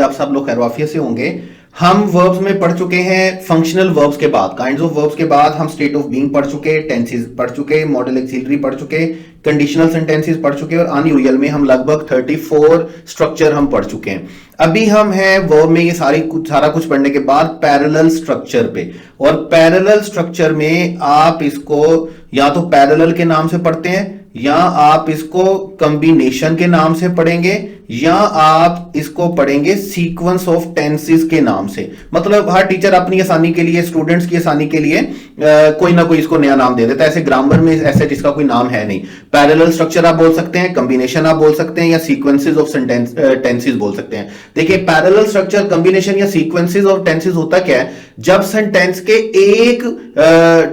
आप सब लोग खैरवाफियत से होंगे। हम वर्ब्स में पढ़ चुके हैं फंक्शनल वर्ब्स के बाद, काइंड्स ऑफ वर्ब्स के बाद हम स्टेट ऑफ बीइंग पढ़ चुके, टेंसेस पढ़ चुके, मॉडल एक्सिलरी पढ़ चुके, कंडीशनल सेंटेंसेस पढ़ चुके और अनयूजुअल में हम लगभग 34 स्ट्रक्चर हम पढ़ चुके हैं। अभी हम हैं वर्ब में ये सारा कुछ पढ़ने के बाद पैरेलल स्ट्रक्चर पे, और पैरेलल स्ट्रक्चर में आप इसको या तो पैरेलल के नाम से पढ़ते हैं, या आप इसको कॉम्बिनेशन के नाम से पढ़ेंगे, या आप इसको पढ़ेंगे सीक्वेंस ऑफ टेंसेस के नाम से। मतलब हर टीचर अपनी आसानी के लिए, स्टूडेंट्स की आसानी के लिए कोई ना कोई इसको नया नाम दे देता है। ऐसे ग्रामर में ऐसे जिसका कोई नाम है नहीं। पैरेलल स्ट्रक्चर आप बोल सकते हैं, कॉम्बिनेशन आप बोल सकते हैं, या सीक्वेंसेस ऑफ टेंसेस बोल सकते हैं। देखिए पैरेलल स्ट्रक्चर, कॉम्बिनेशन या सीक्वेंसेस ऑफ टेंसेस होता क्या है, जब सेंटेंस के एक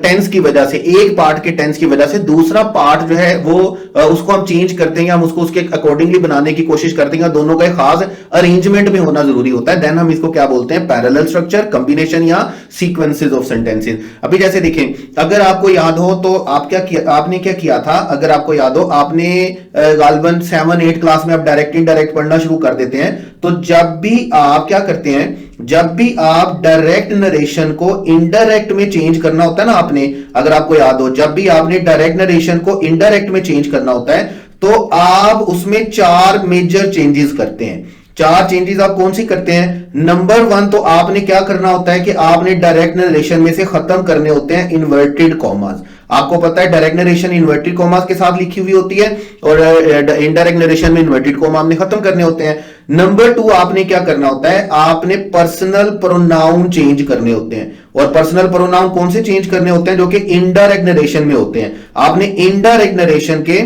टेंस की वजह से, एक पार्ट के टेंस की वजह से दूसरा पार्ट जो है वो उसको हम चेंज करते हैं, हम उसको उसके अकॉर्डिंगली बनाने की कोशिश करते हैं, दोनों का एक खास अरेंजमेंट में होना जरूरी होता है। देन हम इसको क्या बोलते हैं, पैरेलल स्ट्रक्चर, कॉम्बिनेशन या सीक्वेंसेस ऑफ सेंटेंसेस। अभी जैसे देखें, अगर आपको याद हो तो आपने क्या किया था, अगर आपको याद हो, आपने गालबन 7-8 क्लास में आप डायरेक्ट इनडायरेक्ट पढ़ना शुरू कर देते हैं। तो जब भी आप क्या करते हैं, जब भी आप डायरेक्ट नरेशन को इनडायरेक्ट में चेंज करना होता है ना, आपने, अगर आपको याद हो, जब भी आपने डायरेक्ट नरेशन को इनडायरेक्ट में चेंज करना होता है तो आप उसमें 4 मेजर चेंजेस करते हैं। 4 चेंजेस आप कौन सी करते हैं? नंबर 1 तो आपने क्या करना होता है कि आपने डायरेक्ट नरेशन में से खत्म करने होते हैं इन्वर्टेड कॉमास। आपको पता है डायरेक्ट नरेशन इन्वर्टेड कॉमास के साथ लिखी हुई होती है, और इनडायरेक्ट नरेशन में इन्वर्टेड कॉमा आपने खत्म करने होते हैं। नंबर 2 आपने क्या करना होता है, आपने पर्सनल प्रोनाउन चेंज करने होते हैं। और पर्सनल प्रोनाउन कौन से चेंज करने होते हैं? जो कि इनडायरेक्ट नरेशन में होते हैं। आपने इनडायरेक्ट नरेशन के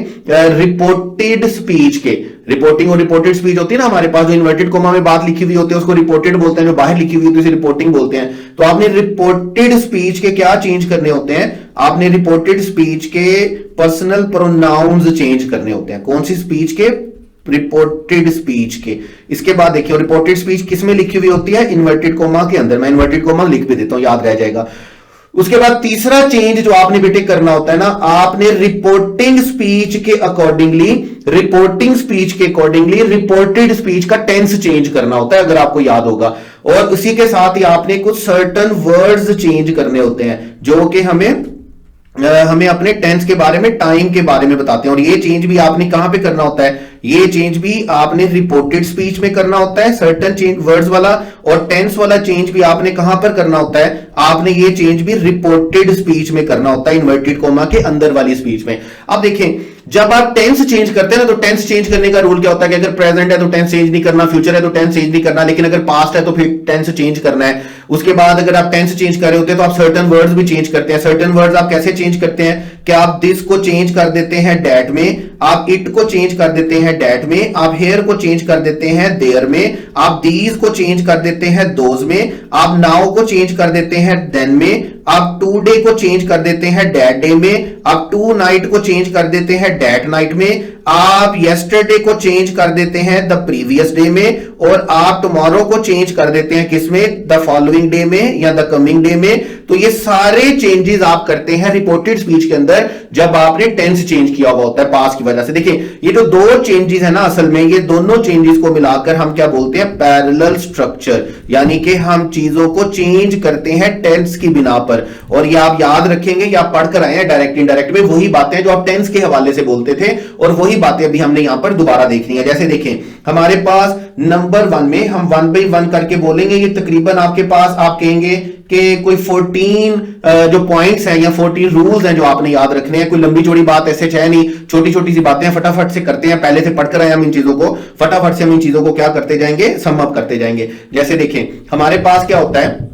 रिपोर्टेड स्पीच के, रिपोर्टिंग और रिपोर्टेड स्पीच होती है ना हमारे पास, जो इन्वर्टेड कोमा में बात लिखी हुई होती है उसको रिपोर्टेड बोलते हैं, जो बाहर लिखी हुई होती है उसे रिपोर्टिंग बोलते हैं। तो आपने रिपोर्टेड स्पीच के क्या चेंज करने होते हैं? आपने रिपोर्टेड स्पीच के पर्सनल प्रोनाउंस चेंज करने होते हैं। कौन सी स्पीच के? रिपोर्टेड स्पीच के। इसके बाद देखिए रिपोर्टेड स्पीच किस में लिखी हुई होती है? इन्वर्टेड कोमा के अंदर। मैं इन्वर्टेड कोमा लिख भी देता हूं, याद रह जाएगा। उसके बाद तीसरा चेंज जो आपने बेटे करना होता है ना, आपने रिपोर्टिंग स्पीच के अकॉर्डिंगली, रिपोर्टिंग स्पीच के अकॉर्डिंगली रिपोर्टेड स्पीच का टेंस चेंज करना होता है, अगर आपको याद होगा। और उसी के साथ ही आपने कुछ सर्टन वर्ड्स चेंज करने होते हैं जो कि हमें अपने टेंस के बारे में, टाइम के बारे में बताते हैं। और ये चेंज भी आपने कहां पे करना होता है? ये चेंज भी आपने रिपोर्टेड स्पीच में करना होता है, सर्टेन चेंज वर्ड्स वाला। और टेंस वाला चेंज भी आपने कहां पर करना होता है? आपने ये चेंज भी रिपोर्टेड स्पीच में करना होता है, इन्वर्टेड कोमा के अंदर वाली स्पीच में। अब देखें, जब आप टेंस चेंज करते हैं ना, तो टेंस चेंज करने का रूल क्या होता है कि अगर प्रेजेंट है तो टेंस चेंज नहीं करना, फ्यूचर है तो टेंस चेंज नहीं करना, लेकिन अगर पास्ट है तो फिर टेंस चेंज करना है। उसके बाद अगर आप टेंस चेंज कर रहे होते हैं तो आप सर्टेन वर्ड्स भी चेंज करते हैं। सर्टेन वर्ड्स आप कैसे चेंज करते हैं कि आप दिस को चेंज कर देते हैं डैट में, आप इट को चेंज कर देते हैं डैट में, आप हेयर को चेंज कर देते हैं देयर में, आप दीज को चेंज कर देते हैं दोज में, आप नाउ को चेंज कर देते हैं देन में, आप टू डे को चेंज कर देते हैं डैट डे में, आप टू नाइट को चेंज कर देते हैं डैट नाइट में, आप यस्टरडे को चेंज कर देते हैं द प्रीवियस डे में, और आप टुमारो को चेंज कर देते हैं किसमें? द फॉलोइंग डे में या द कमिंग डे में। तो ये सारे चेंजेस आप करते हैं रिपोर्टेड स्पीच के अंदर जब आपने टेंस चेंज किया हुआ होता है पास्ट की वजह से। देखिए ये जो 2 चेंजेस है ना, असल में ये दोनों चेंजेस को मिलाकर हम क्या बोलते हैं? Parallel structure. यानी कि हम चीजों को चेंज करते हैं टेंस की बिना पर। और ये आप याद रखेंगे, या पढ़ कर आए हैं डायरेक्ट इनडायरेक्ट में, वही बातें जो आप टेंस के हवाले से बोलते थे, और वही बातें अभी हमने यहां पर दोबारा देखनी है। जैसे देखें, हमारे पास नंबर 1 में हम 1 by 1 करके बोलेंगे। ये तकरीबन आपके पास, आप कहेंगे कि कोई 14 जो पॉइंट्स हैं या 14 रूल्स हैं जो आपने याद रखने हैं। कोई लंबी चौड़ी बात ऐसे है नहीं, छोटी छोटी सी बातें फटाफट से करते हैं। पहले से पढ़कर आए हम इन चीजों को, फटाफट से हम इन चीजों को क्या करते जाएंगे? सम अप करते जाएंगे। जैसे देखें, हमारे पास क्या होता है,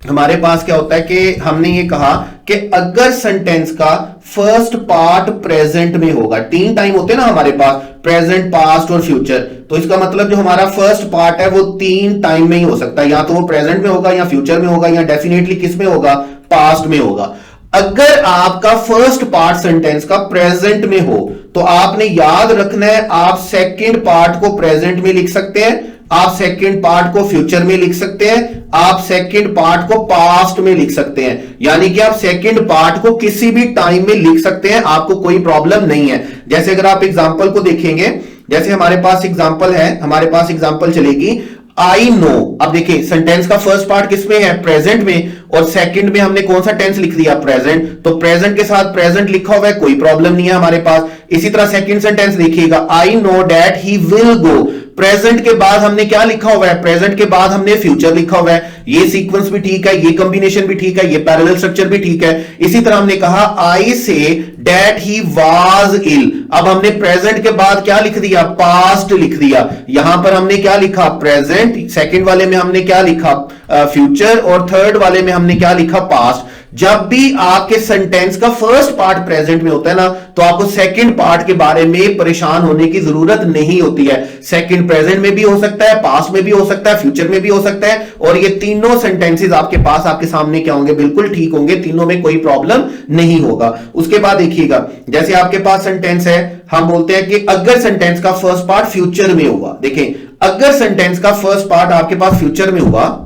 हमारे पास क्या होता है कि हमने ये कहा कि अगर सेंटेंस का फर्स्ट पार्ट प्रेजेंट में होगा, 3 टाइम होते हैं ना हमारे पास, प्रेजेंट, पास्ट और फ्यूचर, तो इसका मतलब जो हमारा फर्स्ट पार्ट है वो 3 टाइम में ही हो सकता है। या तो वो प्रेजेंट में होगा, या फ्यूचर में होगा, या डेफिनेटली किस में होगा? पास्ट में होगा। अगर आपका फर्स्ट पार्ट सेंटेंस का प्रेजेंट में हो तो आपने याद रखना है, आप सेकंड पार्ट को प्रेजेंट में लिख सकते हैं, आप सेकंड पार्ट को फ्यूचर में लिख सकते हैं, आप सेकंड पार्ट को पास्ट में लिख सकते हैं। यानी कि आप सेकंड पार्ट को किसी भी टाइम में लिख सकते हैं, आपको कोई प्रॉब्लम नहीं है। जैसे अगर आप एग्जांपल को देखेंगे, जैसे हमारे पास एग्जांपल है, हमारे पास एग्जांपल चलेगी, आई नो। अब देखिए सेंटेंस का फर्स्ट पार्ट किसमें है, प्रेजेंट में, और सेकंड में हमने कौन सा टेंस लिख दिया, प्रेजेंट। तो प्रेजेंट के साथ प्रेजेंट लिखा हुआ है, कोई प्रॉब्लम नहीं है हमारे पास। इसी तरह सेकंड सेंटेंस देखिएगा, I know that he will go. Present के बाद हमने क्या लिखा हुआ है, प्रेजेंट के बाद हमने फ्यूचर लिखा हुआ है। ये सीक्वेंस भी ठीक है, ये कॉम्बिनेशन भी ठीक है, ये पैरेलल स्ट्रक्चर भी ठीक है। इसी तरह हमने कहा आई say that he was ill. अब हमने प्रेजेंट के बाद क्या लिख दिया, पास्ट लिख दिया। यहां पर हमने क्या लिखा, प्रेजेंट। सेकंड वाले में हमने क्या लिखा, फ्यूचर, और थर्ड वाले में हमने क्या लिखा, पास्ट। जब भी आपके सेंटेंस का फर्स्ट पार्ट प्रेजेंट में होता है ना, तो आपको सेकंड पार्ट के बारे में परेशान होने की जरूरत नहीं होती है। सेकंड प्रेजेंट में भी हो सकता है, पास्ट में भी हो सकता है, फ्यूचर में भी हो सकता है, और ये तीनों सेंटेंसेस आपके पास आपके सामने क्या होंगे, बिल्कुल ठीक होंगे, तीनों में कोई प्रॉब्लम नहीं होगा। उसके बाद देखिएगा, जैसे आपके पास सेंटेंस है, हम बोलते हैं कि अगर सेंटेंस का फर्स्ट पार्ट फ्यूचर में हुआ, देखें अगर सेंटेंस का फर्स्ट पार्ट आपके पास फ्यूचर में हुआ,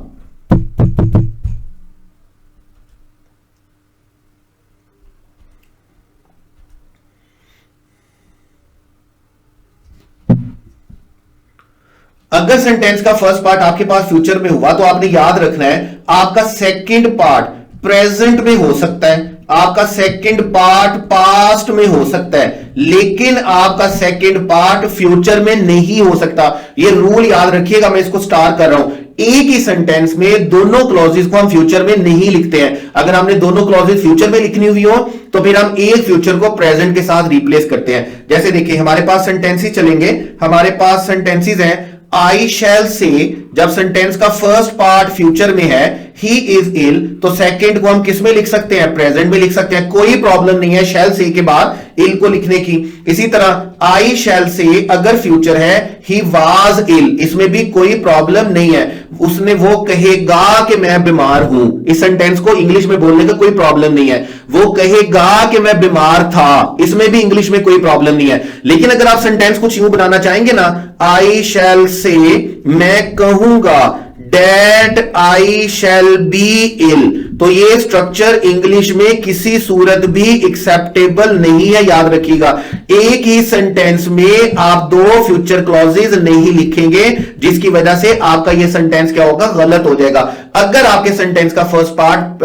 अगर सेंटेंस का फर्स्ट पार्ट आपके पास फ्यूचर में हुआ, तो आपने याद रखना है आपका सेकंड पार्ट प्रेजेंट में हो सकता है, आपका सेकंड पार्ट पास्ट में हो सकता है, लेकिन आपका सेकंड पार्ट फ्यूचर में नहीं हो सकता। ये रूल याद रखिएगा, मैं इसको स्टार कर रहा हूं। एक ही सेंटेंस में दोनों क्लॉजेस को हम फ्यूचर में नहीं लिखते हैं। अगर हमने दोनों क्लॉजेस फ्यूचर में लिखनी हुई हो, तो फिर हम एक फ्यूचर को प्रेजेंट के साथ रिप्लेस करते हैं। जैसे देखिए हमारे पास सेंटेंसेस चलेंगे, हमारे पास सेंटेंसेस हैं, आई शैल से। जब सेंटेंस का फर्स्ट पार्ट फ्यूचर में है, ही इज इल, तो सेकंड को हम किस में लिख सकते हैं, प्रेजेंट में लिख सकते हैं, कोई प्रॉब्लम नहीं है शैल से के बाद इल को लिखने की। इसी तरह आई शैल से अगर फ्यूचर है, ही वाज इल, इसमें भी कोई प्रॉब्लम नहीं है। उसने, वो कहेगा कि मैं बीमार हूं, इस सेंटेंस को इंग्लिश में बोलने का कोई प्रॉब्लम नहीं है। वो कहेगा कि मैं बीमार था, इसमें भी इंग्लिश में कोई प्रॉब्लम नहीं है। लेकिन अगर आप सेंटेंस कुछ यूं बनाना चाहेंगे ना, आई शैल से, मैं कहूंगा दैट आई शैल बी इल, तो ये स्ट्रक्चर इंग्लिश में किसी सूरत भी एक्सेप्टेबल नहीं है, याद रखिएगा। एक ही सेंटेंस में आप दो फ्यूचर क्लॉजेज नहीं लिखेंगे, जिसकी वजह से आपका ये सेंटेंस क्या होगा, गलत हो जाएगा। अगर आपके सेंटेंस का फर्स्ट पार्ट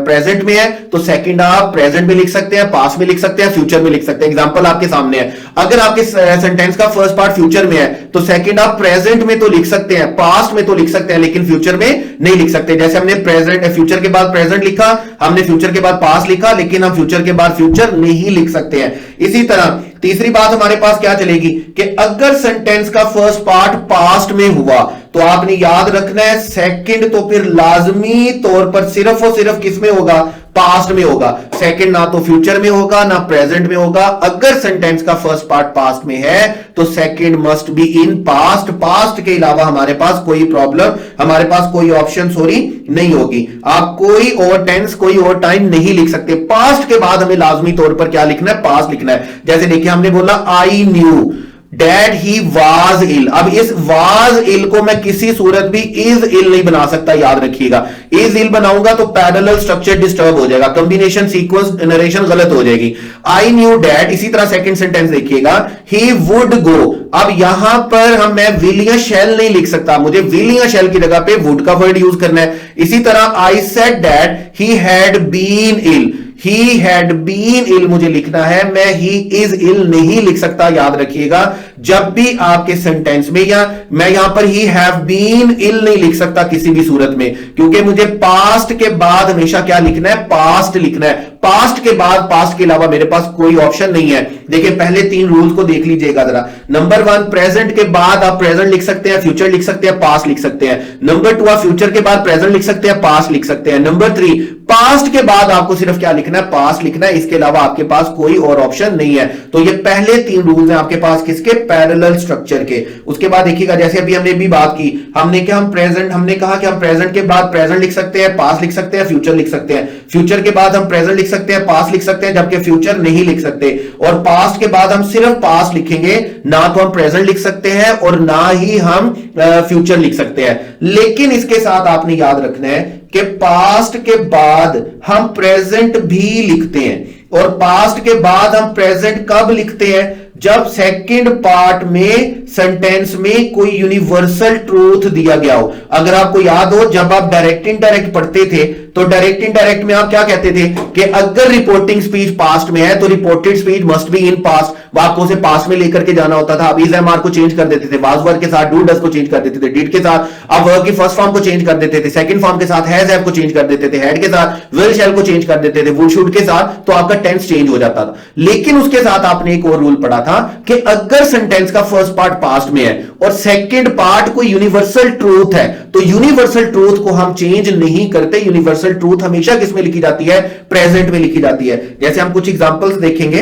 प्रेजेंट में है, तो सेकंड आप प्रेजेंट में लिख सकते हैं, पास्ट में लिख सकते हैं, फ्यूचर में लिख सकते हैं। एग्जांपल आपके सामने है, अगर आपके सेंटेंस का फर्स्ट पार्ट फ्यूचर में है, तो सेकंड आप प्रेजेंट में तो लिख सकते हैं, पास्ट में तो लिख सकते हैं, लेकिन फ्यूचर में नहीं लिख सकते। जैसे हमने प्रेजेंट, फ्यूचर के बाद प्रेजेंट लिखा, हमने फ्यूचर के बाद पास्ट लिखा, लेकिन हम फ्यूचर के बाद फ्यूचर नहीं लिख सकते हैं। इसी तरह तीसरी बात हमारे पास क्या चलेगी कि अगर सेंटेंस का फर्स्ट पार्ट पास्ट में हुआ, तो आपने याद रखना है सेकंड तो फिर लाजमी तौर पर सिर्फ और सिर्फ किस में होगा, पास्ट में होगा। सेकंड ना तो फ्यूचर में होगा ना प्रेजेंट में होगा। अगर सेंटेंस का फर्स्ट पार्ट पास्ट में है, तो second must be in past. Past के अलावा हमारे पास कोई प्रॉब्लम, हमारे पास कोई ऑप्शन सॉरी नहीं होगी। आप कोई और टेंस, कोई और टाइम नहीं लिख सकते। पास्ट के बाद हमें लाजमी तौर पर क्या लिखना है, पास्ट लिखना है। जैसे देखिए हमने बोला I knew that he was ill. अब इस वाज इल को मैं किसी सूरत भी इज इल नहीं बना सकता, याद रखिएगा। इज इल बनाऊंगा तो पैरेलल स्ट्रक्चर डिस्टर्ब हो जाएगा, कॉम्बिनेशन सीक्वेंस नरेशन गलत हो जाएगी। आई न्यू दैट, इसी तरह सेकंड सेंटेंस देखिएगा, ही वुड गो। अब यहां पर मैं विल या शैल नहीं लिख सकता, मुझे विल या शैल की जगह पे वुड का वर्ड यूज करना है। इसी तरह I said that he had been ill, he had been ill मुझे लिखना है, मैं ही इज इल नहीं लिख सकता, याद रखिएगा। जब भी आपके सेंटेंस में, या मैं यहां पर ही हैव बीन इल नहीं लिख सकता किसी भी सूरत में, क्योंकि मुझे पास्ट के बाद हमेशा क्या लिखना है, पास्ट लिखना है। पास्ट के बाद, पास्ट के अलावा मेरे पास कोई ऑप्शन नहीं है। देखिए पहले तीन रूल्स को देख लीजिएगा जरा। नंबर वन, प्रेजेंट के बाद आप प्रेजेंट लिख सकते हैं, फ्यूचर लिख सकते हैं, पास्ट लिख सकते हैं। नंबर टू, आप फ्यूचर के बाद प्रेजेंट लिख सकते हैं, पास्ट लिख सकते हैं। नंबर थ्री, पास्ट के बाद आपको सिर्फ क्या लिखना है, पास्ट लिखना है, इसके अलावा आपके पास कोई और ऑप्शन नहीं है। तो ये पहले तीन रूल्स हैं आपके पास किसके, पैरेलल स्ट्रक्चर के। उसके बाद देखिएगा, जैसे अभी हमने भी बात की, हमने क्या, हम प्रेजेंट, हमने कहा कि हम प्रेजेंट के बाद प्रेजेंट लिख सकते हैं, पास्ट लिख सकते हैं, फ्यूचर लिख सकते हैं। फ्यूचर के बाद हम प्रेजेंट लिख सकते हैं, पास्ट लिख सकते हैं, जबकि फ्यूचर नहीं लिख सकते। और पास्ट के बाद हम सिर्फ पास्ट लिखेंगे, ना तो हम प्रेजेंट लिख सकते हैं और ना ही हम फ्यूचर लिख सकते हैं। लेकिन इसके साथ आपने याद रखना है कि पास्ट के बाद हम प्रेजेंट भी लिखते हैं, और पास्ट के बाद हम प्रेजेंट कब लिखते हैं, जब सेकंड पार्ट में सेंटेंस में कोई यूनिवर्सल ट्रूथ दिया गया हो। अगर आपको याद हो, जब आप डायरेक्ट इनडायरेक्ट पढ़ते थे तो डायरेक्ट इनडायरेक्ट में आप क्या कहते थे कि अगर रिपोर्टिंग स्पीच पास्ट में है तो reported speech must be in past, आपको उसे पास्ट में लेकर के जाना होता था। आप इज एम आर को चेंज कर देते थे, वाज वर के साथ डू डज को चेंज कर देते थे, डिड के साथ आप वर्ब की फर्स्ट फॉर्म को चेंज कर देते थे, सेकंड फॉर्म के साथ हैज हैव को चेंज कर देते थे, हैड के साथ विल शैल को चेंज कर देते थे, वुड शुड के साथ, तो आपका टेंस चेंज हो जाता था। लेकिन उसके साथ आपने एक और रूल पढ़ा था कि अगर सेंटेंस का फर्स्ट पार्ट पास्ट में है और सेकंड पार्ट कोई यूनिवर्सल ट्रूथ है तो यूनिवर्सल ट्रूथ को हम चेंज नहीं करते। यूनिवर्सल ट्रूथ हमेशा किसमें लिखी जाती है? प्रेजेंट में लिखी जाती है। जैसे हम कुछ एग्जांपल्स देखेंगे,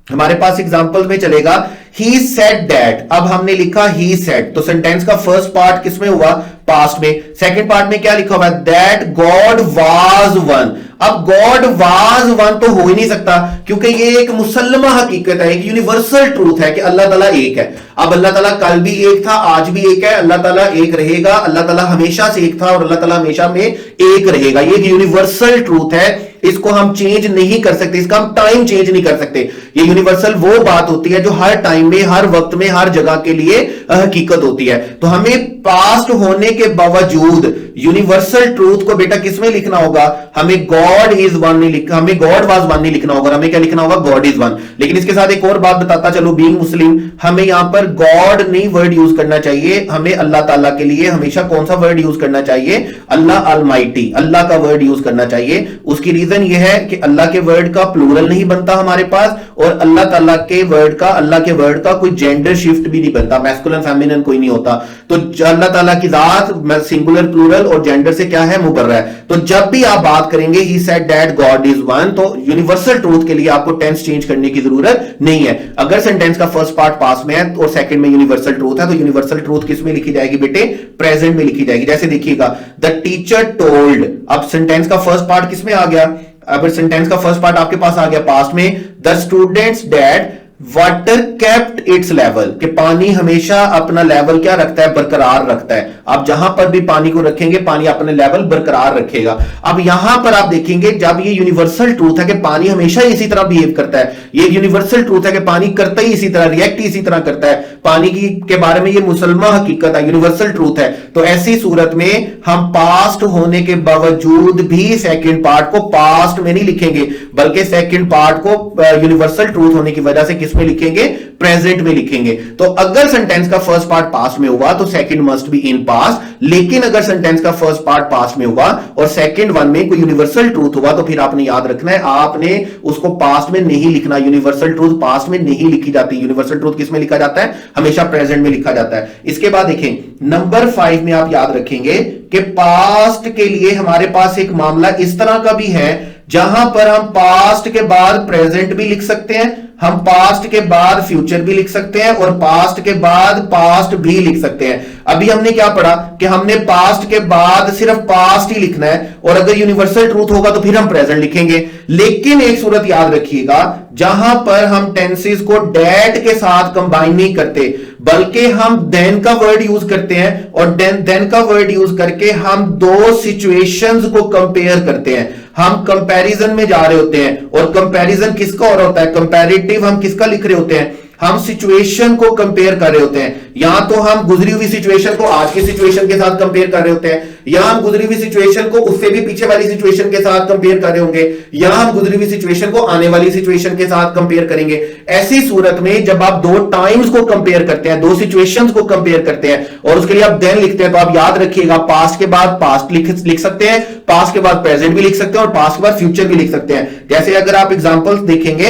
हमारे पास एग्जांपल्स में चलेगा ही सेड दैट, अब हमने लिखा ही सेड, तो सेंटेंस का फर्स्ट पार्ट किसमें हुआ? पास्ट में। सेकंड पार्ट में क्या लिखा हुआ है? That God was one. अब गॉड वाज वन तो हो ही नहीं सकता, क्योंकि ये एक मुसल्लमा हकीकत है, एक यूनिवर्सल ट्रूथ है कि अल्लाह ताला एक है। अब अल्लाह ताला कल भी एक था, आज भी एक है, अल्लाह ताला एक रहेगा, अल्लाह ताला हमेशा से एक था और अल्लाह ताला हमेशा में एक रहेगा। ये एक यूनिवर्सल ट्रूथ है, इसको हम चेंज नहीं कर सकते, इसका हम टाइम चेंज नहीं कर सकते। ये यूनिवर्सल वो बात होती है जो हर टाइम में, हर वक्त में, हर जगह के लिए हकीकत होती है। तो हमें पास्ट होने के बावजूद यूनिवर्सल ट्रूथ को बेटा किसमें लिखना होगा? हमें गॉड इज वन नहीं लिखना, हमें गॉड वाज वन नहीं लिखना होगा, हमें क्या लिखना होगा? God is one. लेकिन इसके साथ एक और बात बताता चलो, बीइंग मुस्लिम हमें यहां पर गॉड नहीं वर्ड यूज करना चाहिए, हमें अल्लाह ताला के लिए हमेशा कौन सा वर्ड यूज करना चाहिए? अल्लाह अलमाइटी, अल्लाह का वर्ड यूज करना चाहिए। उसकी रीजन यह है कि अल्लाह के वर्ड का प्लूरल नहीं बनता हमारे पास, और अल्लाह ताला के वर्ड का, अल्लाह के वर्ड का कोई जेंडर शिफ्ट भी नहीं बनता, मैस्कुलिन फेमिनिन कोई नहीं होता। तो अल्लाह ताला की जात सिंगुलर प्लूरल और जेंडर से क्या है? मुबर्रा है। तो जब भी आप बात करेंगे he said that God is one, तो यूनिवर्सल ट्रूथ के लिए आपको टेंस चेंज करने की जरूरत नहीं है। अगर सेंटेंस का फर्स्ट पार्ट पास्ट में है और सेकंड में यूनिवर्सल ट्रूथ है तो यूनिवर्सल ट्रूथ किस में लिखी जाएगी बेटे? प्रेजेंट में लिखी जाएगी। जैसे देखिएगा, द टीचर टोल्ड, अब सेंटेंस का फर्स्ट पार्ट किस में आ गया? अगर सेंटेंस का फर्स्ट पार्ट आपके पास आ गया पास्ट में, the students dad water kept it's level, कि पानी हमेशा अपना लेवल क्या रखता है? बरकरार रखता है। आप जहां पर भी पानी को रखेंगे पानी अपने लेवल बरकरार रखेगा। अब यहां पर आप देखेंगे जब ये यूनिवर्सल ट्रूथ है कि पानी हमेशा इसी तरह बिहेव करता है, ये यूनिवर्सल ट्रूथ है कि पानी करता ही इसी तरह, रिएक्ट ही इसी तरह करता है, पानी की के बारे में ये मुसलमा हकीकत है, यूनिवर्सल ट्रूथ है। तो ऐसी सूरत में हम पास्ट होने के बावजूद भी सेकंड पार्ट को पास्ट में नहीं लिखेंगे, बल्कि सेकंड पार्ट को यूनिवर्सल ट्रूथ होने की वजह से में लिखेंगे? प्रेजेंट में लिखेंगे। तो अगर सेंटेंस का फर्स्ट पार्ट पास्ट में हुआ तो second must be in past, लेकिन अगर सेंटेंस का फर्स्ट पार्ट पास्ट में हुआ और सेकंड वन में कोई यूनिवर्सल ट्रूथ हुआ तो फिर आपने याद रखना है, आपने उसको पास्ट में नहीं लिखना। यूनिवर्सल ट्रूथ पास्ट में नहीं लिखी जाती, यूनिवर्सल ट्रूथ किस में लिखा जाता है? हमेशा प्रेजेंट में लिखा जाता है। इसके बाद देखें नंबर 5 में आप याद रखेंगे कि पास्ट के लिए हमारे पास एक मामला इस तरह का भी है जहां पर हम पास्ट के बाद प्रेजेंट भी लिख सकते हैं, हम पास्ट के बाद फ्यूचर भी लिख सकते हैं और पास्ट के बाद पास्ट भी लिख सकते हैं। अभी हमने क्या पढ़ा कि हमने पास्ट के बाद सिर्फ पास्ट ही लिखना है, और अगर यूनिवर्सल ट्रूथ होगा तो फिर हम प्रेजेंट लिखेंगे। लेकिन एक सूरत याद रखिएगा जहां पर हम टेंसेस को डेट के साथ कंबाइन नहीं करते, बल्कि हम देन का वर्ड यूज करते हैं, और देन का वर्ड यूज करके हम दो सिचुएशंस को कंपेयर करते हैं। हम कंपैरिजन में जा रहे होते हैं, और कंपैरिजन किसका और होता है? कंपैरेटिव हम किसका लिख रहे होते हैं? हम सिचुएशन को कंपेयर कर रहे होते हैं। या तो हम गुजरी हुई सिचुएशन को आज की सिचुएशन के साथ कंपेयर कर रहे होते हैं, या हम गुजरी हुई सिचुएशन को उससे भी पीछे वाली सिचुएशन के साथ कंपेयर कर रहे होंगे, या हम गुजरी हुई सिचुएशन को आने वाली सिचुएशन के साथ कंपेयर करेंगे। ऐसी सूरत में जब आप दो टाइम्स को कंपेयर करते हैं, दो सिचुएशंस को कंपेयर करते हैं और उसके लिए आप देन लिखते हैं, तो आप याद रखिएगा पास्ट के बाद पास्ट लिख सकते हैं, पास्ट के बाद प्रेजेंट भी लिख सकते हैं और पास्ट के बाद फ्यूचर भी लिख सकते हैं। जैसे अगर आप एग्जांपल्स देखेंगे,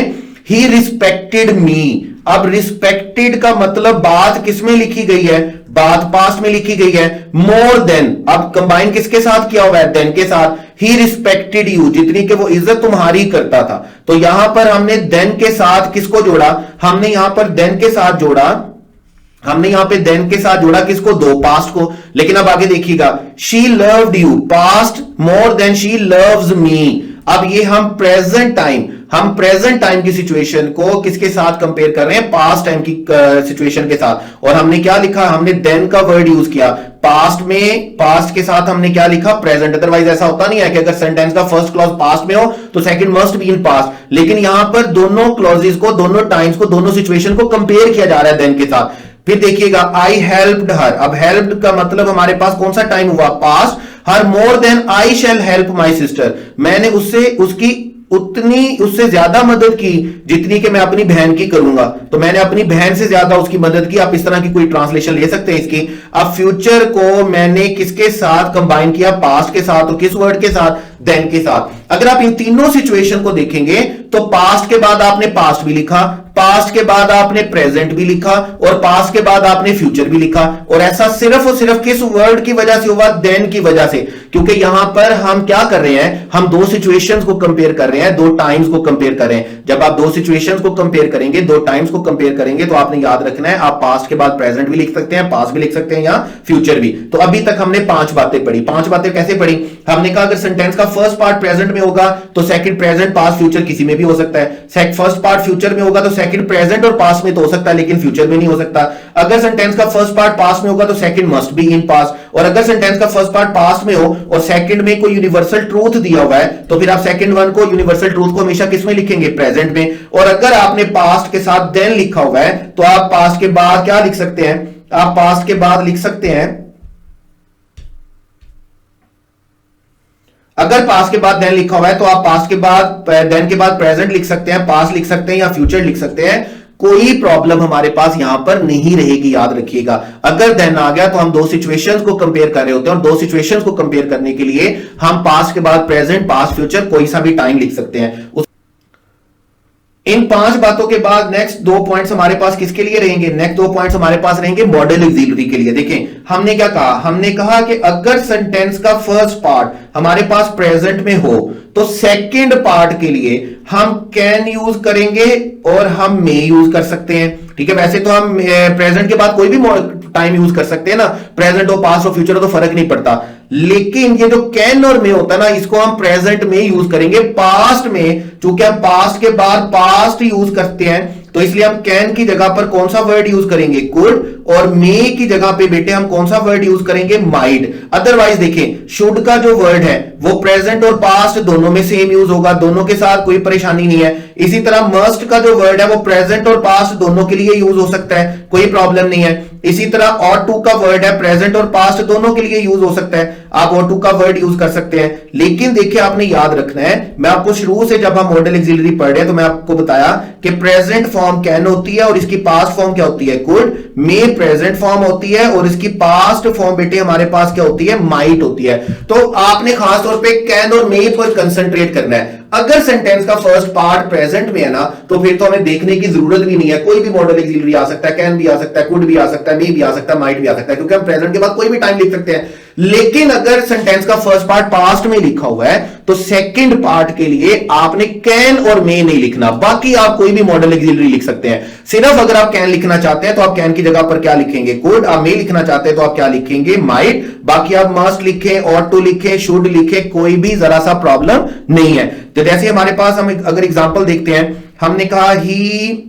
ही रिस्पेक्टेड मी, अब रिस्पेक्टेड का मतलब बात किसमें लिखी गई है? बात पास्ट में लिखी गई है। मोर देन, अब कंबाइन किसके साथ किया हुआ है? देन के साथ। ही रिस्पेक्टेड यू, जितनी कि वो इज्जत तुम्हारी करता था। तो यहां पर हमने देन के साथ किसको जोड़ा? हमने यहां पर देन के साथ जोड़ा, हमने यहां पे देन के साथ जोड़ा किसको? दो पास्ट को। लेकिन अब आगे देखिएगा, she loved you, past more than she loves me. अब ये हम प्रेजेंट टाइम हम प्रेजेंट टाइम की सिचुएशन को किसके साथ कंपेयर कर रहे हैं, पास्ट टाइम की सिचुएशन के साथ। और हमने क्या लिखा, हमने देन का वर्ड यूज किया। पास्ट में, पास्ट के साथ हमने क्या लिखा, प्रेजेंट। अदरवाइज ऐसा होता नहीं है कि अगर सेंटेंस का फर्स्ट क्लॉज पास्ट में हो तो second must be in past, लेकिन यहां पर दोनों क्लॉजेस को, दोनों टाइम्स को, दोनों सिचुएशन को कंपेयर किया जा रहा है देन के साथ। फिर देखिएगा, आई हेल्प्ड हर। अब हेल्प्ड का मतलब हमारे पास कौन सा टाइम हुआ, past. Her more than I shall help my sister. मैंने उससे, उसकी उतनी, उससे ज्यादा मदद की जितनी कि मैं अपनी बहन की करूंगा। तो मैंने अपनी बहन से ज्यादा उसकी मदद की। आप इस तरह की कोई ट्रांसलेशन ले सकते हैं इसकी। अब फ्यूचर को मैंने किसके साथ कंबाइन किया, पास्ट के साथ। और किस वर्ड के साथ, देन के साथ। अगर आप इन तीनों सिचुएशन को देखेंगे तो पास्ट के बाद आपने पास्ट भी लिखा, पास्ट के बाद आपने प्रेजेंट भी लिखा, और पास्ट के बाद आपने फ्यूचर भी लिखा। और ऐसा सिर्फ और सिर्फ किस वर्ड की वजह से हुआ, देन की वजह से। क्योंकि यहां पर हम क्या कर रहे हैं, हम दो सिचुएशंस को कंपेयर कर रहे हैं, दो टाइम्स को कंपेयर कर रहे हैं। जब आप दो सिचुएशंस को कंपेयर करेंगे, दो टाइम्स को कंपेयर करेंगे, तो आपने याद रखना है, आप पास्ट के बाद प्रेजेंट भी लिख सकते हैं, पास्ट भी लिख सकते हैं, या फ्यूचर भी। तो अभी तक हमने 5 बातें पढ़ी। 5 बातें कैसे पढ़ी, हमने कहा अगर सेंटेंस का फर्स्ट पार्ट प्रेजेंट में होगा तो सेकंड प्रेजेंट पास्ट फ्यूचर किसी में भी हो सकता है। फर्स्ट पार्ट फ्यूचर में होगा तो सेकंड प्रेजेंट और पास्ट में तो हो सकता है, लेकिन फ्यूचर में नहीं हो सकता। अगर सेंटेंस का फर्स्ट पार्ट पास्ट में होगा तो second must be in past. और अगर सेंटेंस का फर्स्ट पार्ट पास्ट में हो और सेकंड में कोई यूनिवर्सल ट्रूथ दिया हुआ है तो फिर आप सेकंड वन को, यूनिवर्सल ट्रूथ को हमेशा किस में लिखेंगे, प्रेजेंट में। और अगर आपने पास्ट के साथ देन लिखा हुआ है तो आप पास्ट के बाद क्या लिख सकते हैं, आप पास्ट के बाद लिख सकते हैं, अगर पास्ट के बाद देन लिखा हुआ है तो आप पास्ट के बाद, देन के बाद प्रेजेंट लिख सकते हैं, पास्ट लिख सकते हैं, या फ्यूचर लिख सकते हैं। कोई प्रॉब्लम हमारे पास यहां पर नहीं रहेगी, याद रखिएगा। अगर देन आ गया तो हम दो सिचुएशंस को कंपेयर कर रहे होते हैं, और दो सिचुएशंस को कंपेयर करने के लिए हम पास्ट के बाद प्रेजेंट, पास्ट, फ्यूचर कोई सा भी टाइम लिख सकते हैं। इन 5 बातों के बाद नेक्स्ट 2 पॉइंट्स हमारे पास किसके लिए रहेंगे, नेक्स्ट 2 पॉइंट्स हमारे पास रहेंगे मॉडल ऑक्सिलरी के लिए। देखें हमने क्या कहा, हमने कहा कि अगर सेंटेंस का फर्स्ट पार्ट हमारे पास प्रेजेंट में हो तो सेकंड पार्ट के लिए हम कैन यूज करेंगे और हम मे यूज कर सकते हैं। ठीक है, वैसे तो हम प्रेजेंट के बाद कोई भी टाइम यूज कर सकते हैं ना, प्रेजेंट हो, पास्ट हो, फ्यूचर हो, तो फर्क नहीं पड़ता। लेकिन ये जो कैन और मे होता है ना, इसको हम प्रेजेंट में यूज करेंगे। पास्ट में चूंकि हम पास्ट के बाद पास्ट यूज करते हैं तो इसलिए हम कैन की जगह पर कौन सा वर्ड यूज करेंगे, कुड। और मे की जगह पे बेटे हम कौन सा वर्ड यूज करेंगे, माइट। अदरवाइज देखें, शुड का जो वर्ड है वो प्रेजेंट और पास्ट दोनों में सेम यूज होगा, दोनों के साथ कोई परेशानी नहीं है। इसी तरह मस्ट का जो वर्ड है वो प्रेजेंट और पास्ट दोनों के लिए यूज हो सकता है, कोई प्रॉब्लम नहीं है। इसी तरह ऑट टू का वर्ड है, प्रेजेंट और पास्ट दोनों के लिए यूज हो सकता है, आप ऑट टू का वर्ड यूज कर सकते हैं। लेकिन देखिए आपने याद रखना है, मैं आपको शुरू से जब हम मॉडल ऑक्सिलरी पढ़ रहे हैं तो मैं आपको बताया कि प्रेजेंट फॉर्म कैन होती है और इसकी पास्ट फॉर्म क्या होती है, कुड। मे प्रेजेंट फॉर्म होती है और इसकी पास्ट फॉर्म बेटे हमारे पास क्या होती है, माइट होती है। तो आपने खास तौर पे कैन और मे पर कंसंट्रेट करना है। अगर सेंटेंस का फर्स्ट पार्ट प्रेजेंट में है ना तो फिर तो हमें देखने की जरूरत भी नहीं है, कोई भी मॉडल ऑक्सिलरी आ सकता है, कैन भी आ सकता है, कुड भी आ सकता है, मे भी आ सकता है, माइट भी आ सकता है, क्योंकि हम प्रेजेंट के बाद कोई भी टाइम लिख सकते हैं। लेकिन अगर सेंटेंस का फर्स्ट पार्ट पास्ट में लिखा हुआ है तो सेकंड पार्ट के लिए आपने कैन और मे नहीं लिखना, बाकी आप कोई भी मॉडल ऑक्सिलरी लिख सकते हैं। सिर्फ अगर आप कैन लिखना चाहते हैं तो आप कैन की जगह पर क्या लिखेंगे, कुड। आप मे लिखना चाहते हैं तो आप क्या लिखेंगे, माइट। बाकी आप मस्ट लिखें, ऑट टू लिखें, शुड लिखें, कोई भी जरा सा प्रॉब्लम नहीं है। तो जैसे हमारे पास हम अगर एग्जांपल देखते हैं, हमने कहा ही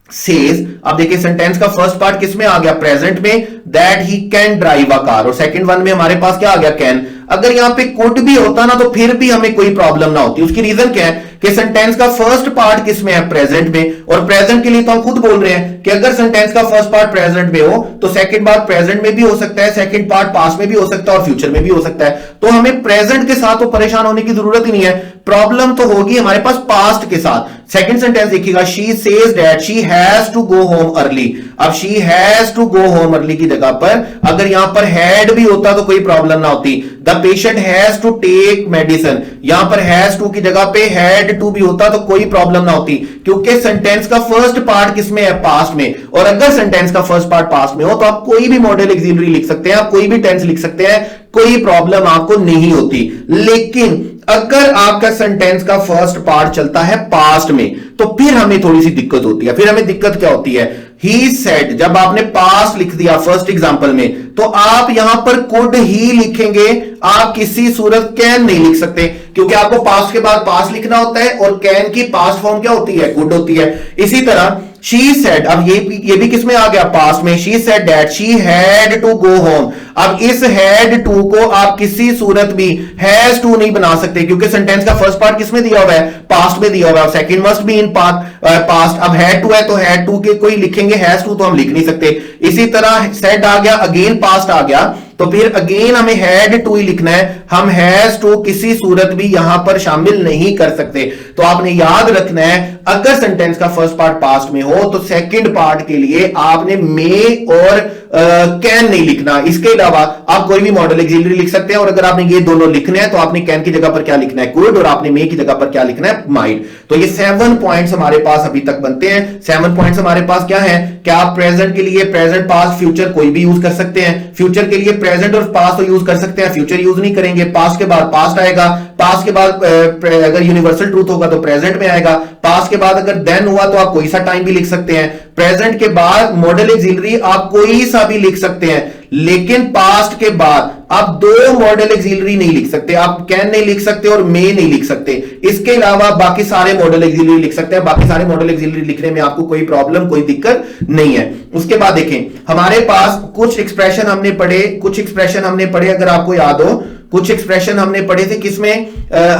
सेज। अब देखिए सेंटेंस का फर्स्ट पार्ट किस में आ गया, प्रेजेंट में, that he can drive a car. और सेकंड वन में हमारे पास क्या आ गया, कैन। अगर यहां पे कुड भी होता ना तो फिर भी हमें कोई प्रॉब्लम ना होती। उसकी रीजन क्या है कि सेंटेंस का फर्स्ट पार्ट किस में है, प्रेजेंट में। और प्रेजेंट के लिए तो हम खुद बोल रहे हैं कि अगर सेंटेंस का फर्स्ट पार्ट प्रेजेंट में हो तो सेकंड पार्ट प्रेजेंट में भी हो सकता है, सेकंड पार्ट पास्ट में भी हो सकता है, और फ्यूचर में भी हो सकता है। तो हमें प्रेजेंट के साथ तो परेशान होने की जरूरत ही नहीं है, प्रॉब्लम तो होगी हमारे पास पास्ट के साथ। सेकंड सेंटेंस देखिएगा, she says that she has to go home early. अब she has to go home early की जगह पर अगर यहां पर हैड भी होता तो कोई प्रॉब्लम ना होती। The patient has to take medicine, यहां पर हैज टू की जगह पे हैड टू भी होता तो कोई प्रॉब्लम ना होती, क्योंकि सेंटेंस का फर्स्ट पार्ट किसमें है, पास्ट में। और अगर सेंटेंस का फर्स्ट पार्ट पास्ट में हो तो आप कोई भी मॉडल ऑक्सिलरी लिख सकते हैं, आप कोई भी टेंस लिख सकते हैं, कोई प्रॉब्लम आपको नहीं होती। लेकिन अगर आपका सेंटेंस का फर्स्ट पार्ट चलता है पास्ट में तो फिर हमें थोड़ी सी दिक्कत होती है। फिर हमें दिक्कत क्या होती है, ही सेड, जब आपने पास्ट लिख दिया फर्स्ट एग्जांपल में, तो आप यहां पर कुड ही लिखेंगे, आप किसी सूरत कैन नहीं लिख सकते, क्योंकि आपको पास्ट के बाद पास्ट लिखना होता है और कैन की पास्ट फॉर्म क्या होती है, कुड होती है। इसी तरह शी सेड, अब ये भी किसमें आ गया, पास्ट में। She said that she had to go home. अब इस हैड टू को आप किसी सूरत भी हैज टू नहीं बना सकते, क्योंकि सेंटेंस का फर्स्ट पार्ट किसमें दिया हुआ है, पास्ट में दिया हुआ है, second must be in past. अब हैड टू है तो हैड टू के कोई लिखेंगे, हैज टू तो हम लिख नहीं सकते। इसी तरह सेड आ गया, अगेन पास्ट आ गया, तो फिर अगेन हमें हैड टू ही लिखना है, हम हैज टू किसी सूरत भी यहां पर शामिल नहीं कर सकते। तो आपने याद रखना है, अगर सेंटेंस का फर्स्ट पार्ट पास्ट में हो तो सेकंड पार्ट के लिए आपने मे और कैन नहीं लिखना। इसके अलावा आप कोई भी मॉडल ऑक्सिलरी लिख सकते हैं, और अगर आपने ये दोनों लिखने हैं तो आपने कैन की जगह पर क्या लिखना है, कुड, और आपने मे की जगह पर क्या लिखना है, माइट। तो ये 7 पॉइंट्स हमारे पास अभी तक बनते हैं। 7 पॉइंट्स हमारे पास क्या है, क्या आप प्रेजेंट के लिए प्रेजेंट, पास्ट, फ्यूचर कोई भी यूज कर सकते हैं। फ्यूचर के लिए प्रेजेंट और पास्ट तो यूज कर सकते हैं, फ्यूचर यूज नहीं करेंगे। पास्ट के बाद पास्ट आएगा, पास्ट के बाद अगर यूनिवर्सल ट्रूथ होगा तो प्रेजेंट में आएगा। पास्ट के बाद अगर देन हुआ तो आप कोई सा टाइम भी लिख सकते हैं। प्रेजेंट के बाद मॉडल ऑक्सिलरी आप कोई सा भी लिख सकते हैं, लेकिन पास्ट के बाद आप 2 मॉडल ऑक्सिलरी नहीं लिख सकते, आप कैन नहीं लिख सकते और मे नहीं लिख सकते। इसके अलावा बाकी सारे मॉडल ऑक्सिलरी लिख सकते हैं। बाकी सारे मॉडल ऑक्सिलरी लिखने में आपको कोई प्रॉब्लम, कोई दिक्कत नहीं है। उसके बाद देखें, हमारे पास कुछ एक्सप्रेशन हमने पढ़े, अगर आपको याद हो, कुछ एक्सप्रेशन हमने पढ़े थे किसमें,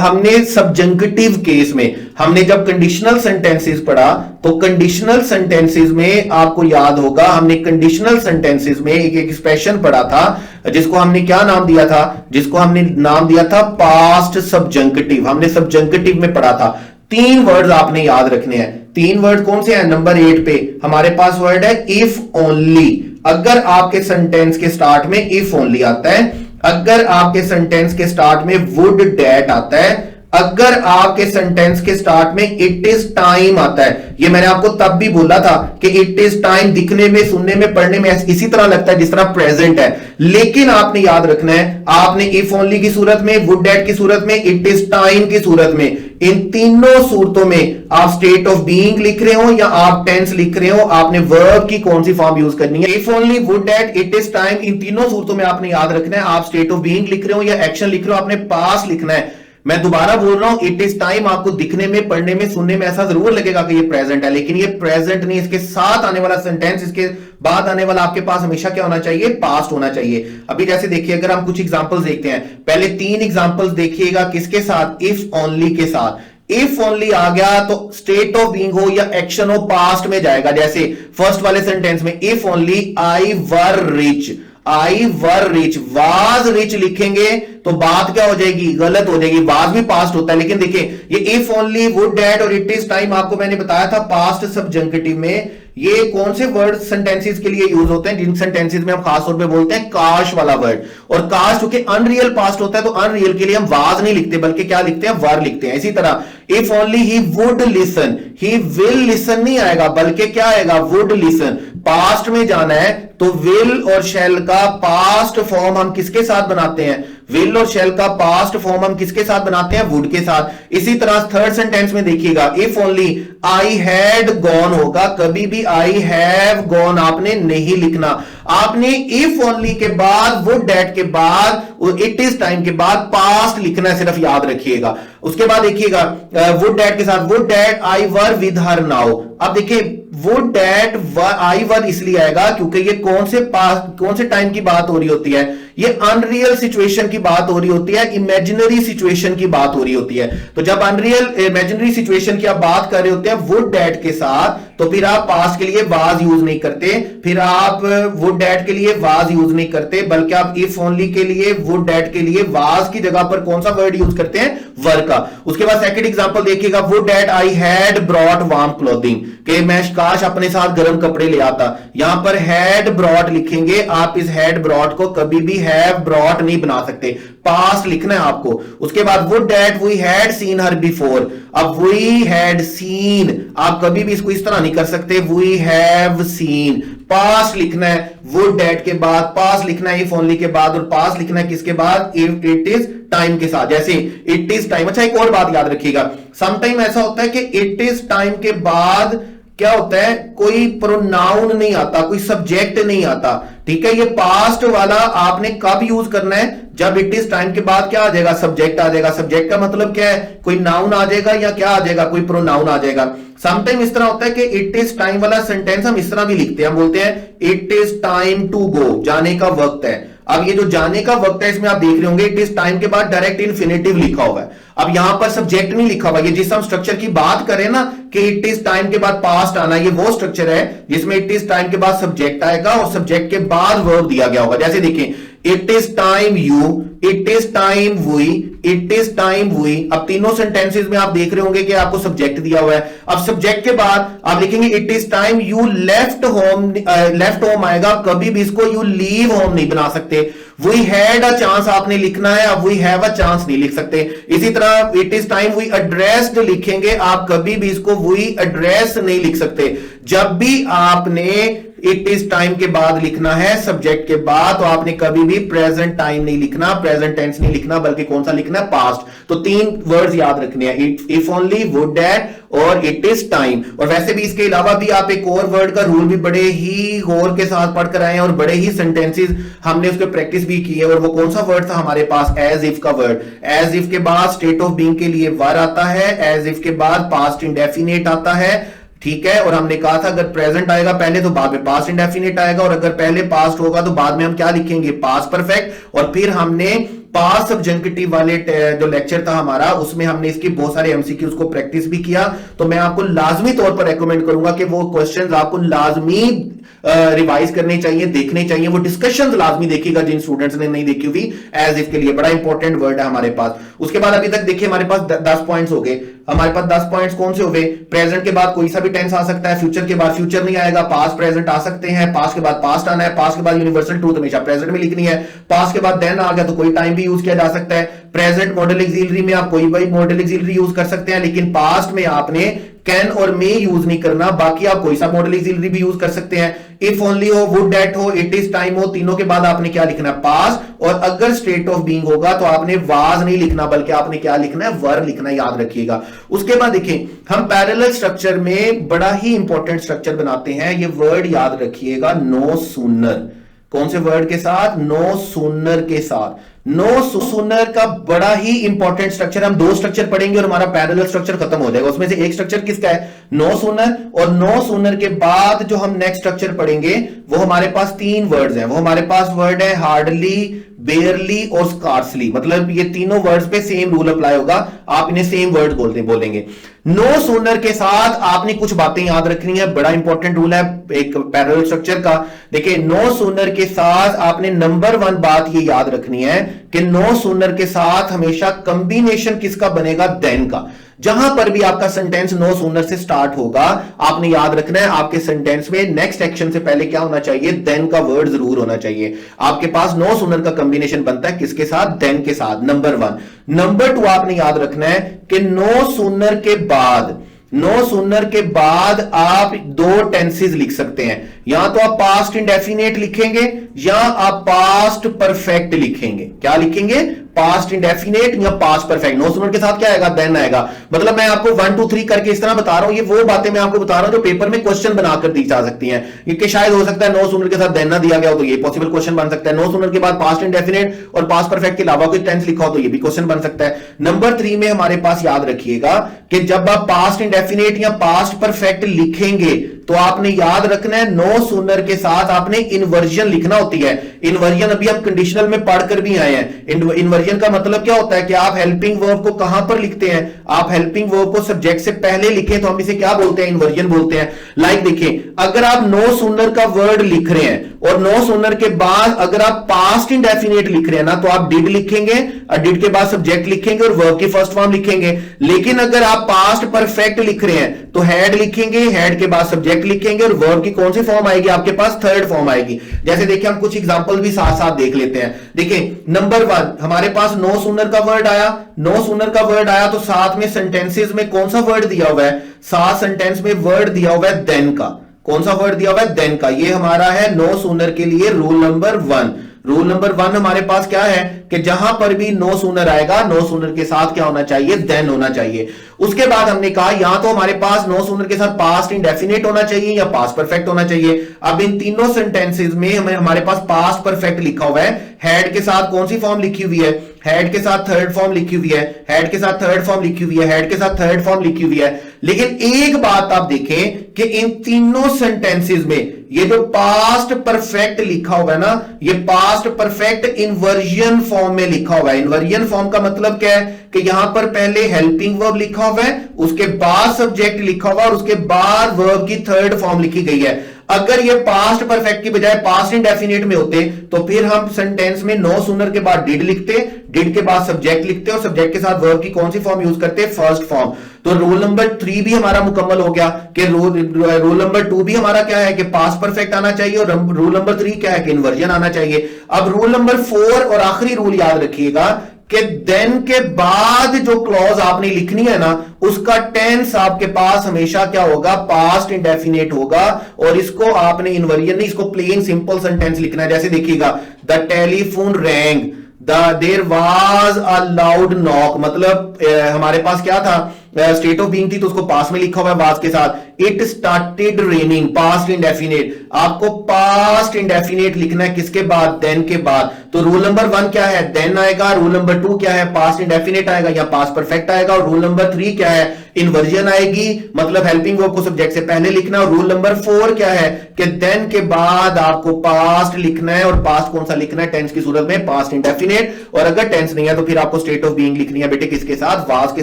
हमने सब्जंक्टिव केस में। हमने जब कंडीशनल सेंटेंसेस पढ़ा तो कंडीशनल सेंटेंसेस में आपको याद होगा, हमने कंडीशनल सेंटेंसेस में एक एक्सप्रेशन पढ़ा था जिसको हमने क्या नाम दिया था, जिसको हमने नाम दिया था पास्ट सब्जंक्टिव। हमने सब्जंक्टिव में पढ़ा था। 3 वर्ड्स आपने याद रखने हैं। 3 वर्ड कौन से हैं, नंबर 8 पे हमारे पास वर्ड है इफ ओनली। अगर आपके सेंटेंस के स्टार्ट में इफ ओनली आता है, अगर आपके सेंटेंस के स्टार्ट में वुड डैट आता है, अगर आपके सेंटेंस के स्टार्ट में इट इज टाइम आता है। ये मैंने आपको तब भी बोला था कि इट इज टाइम दिखने में, सुनने में, पढ़ने में इसी तरह लगता है जिस तरह प्रेजेंट है, लेकिन आपने याद रखना है, आपने इफ ओनली की सूरत में, वुड डैट की सूरत में, इट इज टाइम की सूरत में, इन तीनों सूरतों में आप स्टेट ऑफ बीइंग लिख रहे हो या आप टेंस लिख रहे हो, आपने वर्ब की कौन सी फॉर्म यूज करनी है। If only, would that, it is time, इन तीनों सूरतों में आपने याद रखना है, आप स्टेट ऑफ बीइंग लिख रहे हो या एक्शन लिख रहे हो, आपने पास लिखना है। मैं दोबारा बोल रहा हूं, इट इज टाइम आपको दिखने में, पढ़ने में, सुनने में ऐसा जरूर लगेगा कि ये प्रेजेंट है, लेकिन ये प्रेजेंट नहीं, इसके साथ आने वाला सेंटेंस, इसके बाद आने वाला आपके पास हमेशा क्या होना चाहिए, पास्ट होना चाहिए। अभी जैसे देखिए, अगर हम कुछ एग्जांपल्स देखते हैं, पहले 3 एग्जांपल्स देखिएगा, किसके साथ, इफ ओनली के साथ। इफ ओनली आ गया तो स्टेट ऑफ बीइंग हो या एक्शन हो, पास्ट में जाएगा। जैसे फर्स्ट वाले सेंटेंस में if only I were rich, I were rich, was rich लिखेंगे तो बात क्या हो जाएगी, गलत हो जाएगी। वाज भी पास्ट होता है, लेकिन देखिए ये इफ ओनली, वुड डैट और इट इज टाइम आपको मैंने बताया था पास्ट सब्जंक्टिव में ये कौन से वर्ड सेंटेंसेस के लिए यूज होते हैं, जिन सेंटेंसेस में हम खास तौर पे बोलते हैं काश वाला वर्ड। और काश चूंकि अनरियल पास्ट होता है तो अनरियल के लिए हम वाज नहीं लिखते, बल्कि क्या लिखते हैं, वर लिखते हैं। इसी तरह if only he would listen, he will listen नहीं आएगा, बल्कि क्या आएगा, वुड लिसन। पास्ट में जाना है तो विल और शेल का पास्ट फॉर्म हम किसके साथ बनाते हैं, विल और शेल का पास्ट फॉर्म हम किसके साथ बनाते हैं, वुड के साथ। इसी तरह थर्ड सेंटेंस में देखिएगा, if only I had gone होगा, कभी भी आई हैव गॉन आपने नहीं लिखना, आपने इफ ओनली के बाद, वुड डैट के बाद, इट इज टाइम के बाद पास्ट लिखना है, सिर्फ याद रखिएगा। उसके बाद देखिएगा वुड डैट के साथ, would that I were with her now. अब देखिए वुड डैट आई वर इसलिए आएगा क्योंकि ये कौन से टाइम की बात हो रही होती है, ये अनरियल सिचुएशन की बात हो रही होती है, इमेजिनरी सिचुएशन की बात हो रही होती है। तो जब अनरियल इमेजिनरी सिचुएशन की आप बात कर रहे होते हैं वुड डैट के साथ, तो फिर आप पास्ट के लिए वाज यूज नहीं करते, फिर आप वुड डैट के लिए वाज यूज नहीं करते, बल्कि आप इफ ओनली के लिए, वुड डैट के लिए वाज की जगह पर कौन सा वर्ड यूज करते हैं, वर का। उसके बाद सेकंड एग्जांपल देखिएगा, would that I had brought warm clothing, कि मैं काश अपने साथ गर्म कपड़े ले आता। यहां पर हैड ब्रॉट लिखेंगे, आप इस हैड ब्रॉट को कभी भी हैव ब्रॉट नहीं बना सकते, पास्ट लिखना है आपको। उसके बाद would that we had seen her before, अब वी हैड सीन आप कभी भी इसको इस तरह नहीं कर सकते, वी हैव सीन, पास्ट लिखना है, वुड डैट के बाद पास्ट लिखना है, इफ ओनली के बाद, और पास्ट लिखना है किसके बाद, इफ इट इज टाइम के साथ। जैसे इट इज टाइम। अच्छा एक और बात याद रखिएगा, समटाइम ऐसा होता है कि इट इज टाइम के बाद क्या होता है, कोई प्रोनाउन नहीं आता, कोई सब्जेक्ट नहीं आता, ठीक है। ये पास्ट वाला आपने कब यूज करना है, जब इट इज टाइम के बाद क्या आ जाएगा, सब्जेक्ट आ जाएगा। सब्जेक्ट का मतलब क्या है, कोई नाउन आ जाएगा या क्या आ जाएगा, कोई प्रोनाउन आ जाएगा। समटाइम इस तरह होता है कि इट इज टाइम वाला सेंटेंस हम इस तरह भी लिखते हैं, हम बोलते हैं it is time to go, जाने का वक्त है। अब ये जो जाने का वक्त है इसमें आप देख रहे होंगे इट इज टाइम के बाद डायरेक्ट इन्फिनेटिव लिखा हुआ है। अब यहां पर सब्जेक्ट नहीं लिखा हुआ, ये जिस हम स्ट्रक्चर की बात करें ना कि इट इज टाइम के बाद पास्ट आना, ये वो स्ट्रक्चर है जिसमें इट इज टाइम के बाद सब्जेक्ट आएगा और सब्जेक्ट के बाद वर्ब दिया गया होगा। जैसे देखिए it is time you, it is time we, it is time we. अब तीनों सेंटेंसेस में आप देख रहे होंगे कि आपको सब्जेक्ट दिया हुआ है। अब सब्जेक्ट के बाद आप लिखेंगे it is time you left home, left home आएगा, कभी भी इसको यू लीव होम नहीं बना सकते। वी हैड अ चांस आपने लिखना है, अब वी हैव अ चांस नहीं लिख सकते। इसी तरह it is time we addressed लिखेंगे, आप कभी भी इसको वी एड्रेस नहीं लिख सकते। जब भी आपने इट इज टाइम के बाद लिखना है सब्जेक्ट के बाद, तो आपने कभी भी प्रेजेंट टाइम नहीं लिखना, प्रेजेंट टेंस नहीं लिखना, बल्कि कौन सा लिखना है, पास्ट। तो तीन वर्ड्स याद रखने हैं, इफ ओनली, वुड दैट और इट इज टाइम। और वैसे भी इसके अलावा भी आप एक और वर्ड का रूल भी बड़े ही गौर के साथ पढ़कर आए हैं और बड़े ही सेंटेंसेस हमने उसके प्रैक्टिस भी की है। और वो कौन सा वर्ड था हमारे पास, एज इफ का वर्ड। एज इफ के बाद स्टेट ऑफ बीइंग के लिए वर आता है, एज इफ के बाद पास्ट इंडेफिनिट आता है, ठीक है। और हमने कहा था अगर प्रेजेंट आएगा पहले तो बाद में पास्ट इंडेफिनिट आएगा, और अगर पहले पास्ट होगा तो बाद में हम क्या लिखेंगे, पास्ट परफेक्ट। और फिर हमने पास्ट सब्जेक्टिव वाले जो लेक्चर था हमारा, उसमें हमने इसकी बहुत सारे एमसीक्यूज को प्रैक्टिस भी किया। तो मैं आपको लाजमी तौर पर रेकमेंड करूंगा कि वो क्वेश्चंस आपको लाजमी रिवाइज करने चाहिए, देखने चाहिए। वो डिस्कशंस लाजमी देखिएगा जिन स्टूडेंट्स ने नहीं देखी हुई, एज इफ के लिए बड़ा इंपॉर्टेंट वर्ड है हमारे पास। उसके बाद अभी तक देखिए हमारे पास 10 पॉइंट्स हो गए। हमारे पास 10 पॉइंट्स कौन से हो गए, प्रेजेंट के बाद कोई सा भी टेंस आ सकता है, फ्यूचर के बाद फ्यूचर नहीं आएगा, पास्ट प्रेजेंट आ सकते हैं, पास्ट के बाद पास्ट आना है, पास्ट के बाद यूनिवर्सल ट्रूथ हमेशा प्रेजेंट में लिखनी है, पास्ट के बाद देन आ गया तो कोई टाइम भी यूज किया जा सकता है। प्रेजेंट मॉडल एक्सिलरी में आप कोई भी मॉडल एक्सिलरी यूज कर सकते हैं, लेकिन पास्ट में आपने कैन और मे यूज नहीं करना, बाकी आप कोई सा मॉडल एक्सिलरी भी यूज कर सकते हैं। इफ ओनली हो, वुड दैट हो, इट इज टाइम हो, तीनों के बाद आपने क्या लिखना है, पास्ट। और अगर स्टेट ऑफ बीइंग होगा तो आपने वाज नहीं लिखना, बल्कि आपने क्या लिखना है, वर लिखना, याद रखिएगा। उसके बाद देखिए हम पैरेलल स्ट्रक्चर में बड़ा ही इंपॉर्टेंट स्ट्रक्चर बनाते हैं, ये वर्ड याद रखिएगा, नो सूनर। कौन से वर्ड के साथ, नो सूनर के साथ। नो सूनर का बड़ा ही इंपॉर्टेंट स्ट्रक्चर, हम 2 स्ट्रक्चर पढ़ेंगे और हमारा पैरेलल स्ट्रक्चर खत्म हो जाएगा। उसमें से एक स्ट्रक्चर किसका है, नो सूनर। और नो सूनर के बाद जो हम नेक्स्ट स्ट्रक्चर पढ़ेंगे वो हमारे पास 3 वर्ड्स हैं। वो हमारे पास वर्ड है हार्डली, बेयरली और स्कार्सली। मतलब ये तीनों वर्ड्स पे सेम रूल अप्लाई होगा, आप इन्हें सेम वर्ड बोलेंगे। नो सूनर के साथ आपने कुछ बातें याद रखनी है, बड़ा इंपॉर्टेंट रूल है एक पैरेलल स्ट्रक्चर का। देखिए नो सूनर के साथ आपने नंबर 1 बात ये याद रखनी है कि नो सूनर के साथ हमेशा कंबिनेशन किसका बनेगा, देन का। जहां पर भी आपका सेंटेंस नो सूनर से स्टार्ट होगा, आपने याद रखना है आपके सेंटेंस में नेक्स्ट एक्शन से पहले क्या होना चाहिए, देन का वर्ड जरूर होना चाहिए। आपके पास नो सूनर का कंबिनेशन बनता है किसके साथ, देन के साथ, नंबर 1। नंबर 2 आपने याद रखना है कि नो सूनर के बाद, नो सूनर के बाद आप 2 टेंसेस लिख सकते हैं, या तो आप पास्ट इंडेफिनिट लिखेंगे या आप पास्ट परफेक्ट लिखेंगे। क्या लिखेंगे, पास्ट इंडेफिनिट या पास्ट परफेक्ट। नो सूनर के साथ क्या आएगा, देन आएगा। मतलब मैं आपको 1 2 3 करके इस तरह बता रहा हूं, ये वो बातें मैं आपको बता रहा हूं जो पेपर में क्वेश्चन बनाकर दी जा सकती हैं। ये शायद हो सकता है नो सूनर के साथ देन ना दिया गया हो तो ये पॉसिबल क्वेश्चन बन सकता है। नो सूनर के बाद पास्ट इंडेफिनिट और पास्ट परफेक्ट के अलावा कोई टेंस लिखा हो तो ये भी क्वेश्चन बन सकता है। नंबर 3 में हमारे पास याद रखिएगा कि जब आप पास्ट इंडेफिनिट या पास्ट परफेक्ट लिखेंगे तो आपने याद रखना है नो सूनर के साथ आपने इन्वर्जन लिखना होती है। इन्वर्जन अभी हम कंडीशनल में पढ़कर भी आए हैं। इन्वर्जन का मतलब क्या होता है कि आप हेल्पिंग वर्ब को कहां पर लिखते हैं, आप हेल्पिंग वर्ब को सब्जेक्ट से पहले लिखें तो हम इसे क्या बोलते हैं, इन्वर्जन बोलते हैं। लाइक देखिए, अगर आप नो सूनर का वर्ड लिख रहे हैं और नो सूनर के बाद अगर आप पास्ट इंडेफिनिट लिख रहे हैं ना, तो आप डिड लिखेंगे और डिड के बाद सब्जेक्ट लिखेंगे और वर्ब की फर्स्ट फॉर्म लिखेंगे। लेकिन अगर आप पास्ट परफेक्ट लिख रहे हैं तो हैड लिखेंगे, हैड के बाद सब्जेक्ट लिखेंगे और वर्ब की कौन सी फॉर्म आएगी, आपके पास थर्ड फॉर्म आएगी। जैसे देखिए हम कुछ एग्जांपल भी साथ साथ देख लेते हैं। देखिए नंबर 1 हमारे पास नो सूनर का वर्ड आया, नो सूनर का वर्ड आया तो साथ में सेंटेंसेस में कौन सा वर्ड दिया हुआ है, साथ सेंटेंस में वर्ड दिया हुआ है देन का। कौन सा वर्ड दिया हुआ है, देन का। ये हमारा है नो सूनर के लिए रूल नंबर 1। रूल नंबर 1 हमारे पास क्या है कि जहां पर भी नो सूनर आएगा, नो सूनर के साथ क्या होना चाहिए, देन होना चाहिए। उसके बाद हमने कहा यहां तो हमारे पास नो सूनर के साथ पास्ट इंडेफिनिट होना चाहिए या पास्ट परफेक्ट होना चाहिए। अब इन तीनों सेंटेंसेस में हमारे पास पास्ट परफेक्ट लिखा हुआ है। हैड के साथ कौन सी फॉर्म लिखी हुई है, हैड के साथ थर्ड फॉर्म लिखी हुई है, हैड के साथ थर्ड फॉर्म लिखी हुई है, हैड के साथ थर्ड फॉर्म लिखी हुई है। लेकिन एक बात आप देखें कि इन तीनों सेंटेंसेस में ये जो पास्ट परफेक्ट लिखा हुआ है ना, ये पास्ट परफेक्ट इन्वर्जन फॉर्म में लिखा हुआ है। इन्वर्जन फॉर्म का मतलब क्या है कि यहां पर पहले हेल्पिंग वर्ब लिखा हुआ है, उसके बाद सब्जेक्ट लिखा हुआ है और उसके बाद वर्ब की थर्ड फॉर्म लिखी गई है। अगर ये पास्ट परफेक्ट की बजाय पास्ट इंडेफिनिट में होते तो फिर हम सेंटेंस में नो सूनर के बाद डिड लिखते, डिड के बाद सब्जेक्ट लिखते और सब्जेक्ट के साथ वर्ब की कौन सी फॉर्म यूज करते, फर्स्ट फॉर्म। तो रूल नंबर 3 भी हमारा मुकम्मल हो गया कि रूल नंबर 2 भी हमारा क्या है कि पास्ट परफेक्ट आना चाहिए और रूल नंबर 3 क्या है कि इन्वर्जन आना चाहिए। अब रूल नंबर 4 और आखिरी रूल याद रखिएगा कि देन के बाद जो क्लॉज आपने लिखनी है ना, उसका टेंस आपके पास हमेशा क्या होगा, पास्ट इंडेफिनिट होगा। और इसको आपने इन्वर्जन नहीं, इसको प्लेन सिंपल सेंटेंस लिखना है। जैसे देखिएगा, the telephone rang, there was a loud knock, मतलब हमारे पास क्या था, स्टेट ऑफ बीइंग थी तो उसको पास में लिखा हुआ है वाज के साथ। It started raining, past indefinite, आपको पास्ट इंडेफिनिट लिखना है किसके बाद, देन के बाद। तो रूल नंबर 1 क्या है, देन आएगा। रूल नंबर 2 क्या है, पास्ट इंडेफिनिट आएगा या पास्ट परफेक्ट आएगा। और रूल नंबर 3 क्या है, इन्वर्जन आएगी, मतलब हेल्पिंग वर्ब को सब्जेक्ट से पहले लिखना। और रूल नंबर 4 क्या है कि देन के बाद आपको पास्ट लिखना है। और पास्ट कौन सा लिखना है, टेंस की सूरत में पास्ट इंडेफिनिट। और अगर टेंस नहीं है तो फिर आपको स्टेट ऑफ बीइंग लिखनी है बेटे किसके साथ, वाज के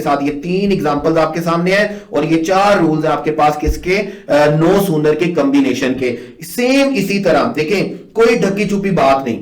साथ। ये 3 एग्जांपल्स आपके सामने है और ये 4 रूल्स है आपके पास किसके, नो सूनर के कॉम्बिनेशन के। सेम इसी तरह देखें, कोई ढकी छुपी बात नहीं।